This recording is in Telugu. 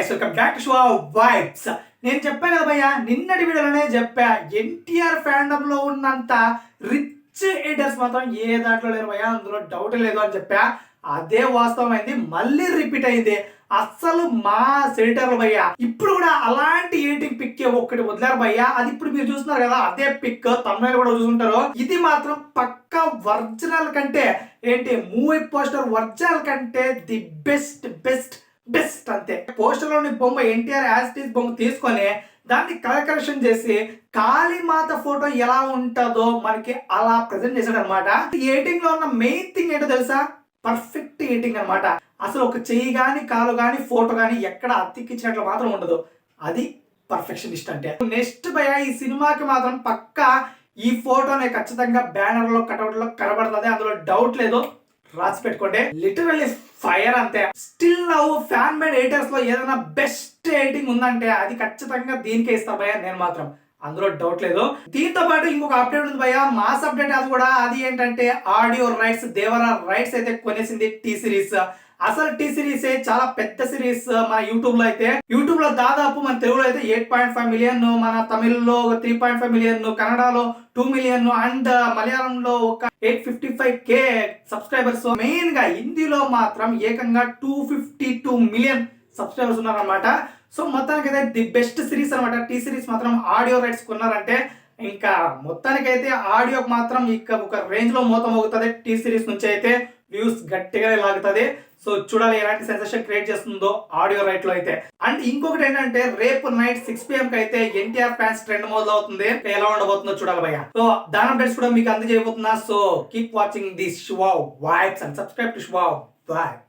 Guys, welcome back to show vibes. నేను చెప్పాను కదా భయ్య, నిన్నటి వీడియోలోనే చెప్పా, ఎన్టీఆర్ ఫ్యాండమ్ లో ఉన్నంత రిచ్ ఎడిటర్స్ మాత్రం ఏ దాంట్లో లేరు భయ్య, అందులో డౌట్ లేదు అని చెప్పా. అదే వాస్తవం అయింది, మళ్ళీ రిపీట్ అయింది. అస్సలు మా ఎడిటర్లు భయ్య ఇప్పుడు కూడా అలాంటి ఎడిటింగ్ పిక్ ఒక్కటి వదిలేరు భయ్య. అది ఇప్పుడు మీరు చూస్తున్నారు కదా, అదే పిక్ తమిళ కూడా చూసుంటారు. ఇది మాత్రం పక్కా ఒరిజినల్ కంటే ఏంటి, మూవీ పోస్టర్ ఒరిజినల్ కంటే ది బెస్ట్ బెస్ట్ బెస్ట్ అంతే. పోస్టర్ లోని బొమ్మ ఎన్టీఆర్ యాస్టీస్ బొమ్మ తీసుకొని దాన్ని కరెక్షన్ చేసి కాళీమాత ఫోటో ఎలా ఉంటుందో మనకి అలా ప్రెజెంట్ చేశాడు అనమాట. ఎడిటింగ్ లో ఉన్న మెయిన్ థింగ్ ఏంటో తెలుసా, పర్ఫెక్ట్ ఎడిటింగ్ అనమాట. అసలు ఒక చెయ్యి గాని కాలు గాని ఫోటో గాని ఎక్కడ అతికిచ్చినట్లు మాత్రం ఉండదు. అది పర్ఫెక్షనిస్ట్ అంటే. నెక్స్ట్ భయ, ఈ సినిమాకి మాత్రం పక్కా ఈ ఫోటోనే ఖచ్చితంగా బ్యానర్ లో కటౌట్ లో కనబడుతుంది, అందులో డౌట్ లేదు. రాసి పెట్టుకోండి, లిటరల్లీ ఫైర్ అంతే. Still now fan made editors లో ఏదైనా బెస్ట్ ఎడిటింగ్ ఉందంటే అది ఖచ్చితంగా దీనికే ఇస్తా భయ్య, నేను మాత్రం, అందులో డౌట్ లేదు. దీంతో పాటు ఇంకొక అప్డేట్ ఉంది భయ్య, మాస్ అప్డేట్. అది కూడా అది ఏంటంటే ఆడియో రైట్స్, దేవరా రైట్స్ అయితే కొనేసింది టీ సిరీస్. అసలు టీ సిరీస్ చాలా పెద్ద సిరీస్ మన యూట్యూబ్ లో అయితే. యూట్యూబ్ లో దాదాపు మన తెలుగులో అయితే 8.5 మిలియన్, మన తమిళ్లో 3.5 మిలియన్, కన్నడలో 2 మిలియన్ అండ్ మలయాళంలో ఒక 855K సబ్స్క్రైబర్స్. మెయిన్ గా హిందీలో మాత్రం ఏకంగా 252 మిలియన్ సబ్స్క్రైబర్స్ ఉన్నారనమాట. సో మొత్తానికైతే ది బెస్ట్ సిరీస్ అనమాట టీ సిరీస్. మాత్రం ఆడియో రైట్స్ కొన్నారంటే ఇంకా మొత్తానికైతే ఆడియోకి మాత్రం ఇక ఒక రేంజ్ లో మోతం అవుతుంది. టీ సిరీస్ నుంచి అయితే వ్యూస్ గట్టిగా లాగుతుంది. సో చూడాలి ఎలాంటి సెన్సేషన్ క్రియేట్ చేస్తుందో ఆడియో రైట్ లో అయితే. అండ్ ఇంకొకటి ఏంటంటే, రేపు నైట్ 6 PM కి అయితే ఎన్టీఆర్ ఫ్యాన్స్ ట్రెండ్ మొదలవుతుంది. ఎలా ఉండబోతుందో చూడాలి భయ్య. సో దాని అప్డేట్స్ కూడా మీకు అందజేయబోతున్నా. So keep watching this show vibes and subscribe to show vibes.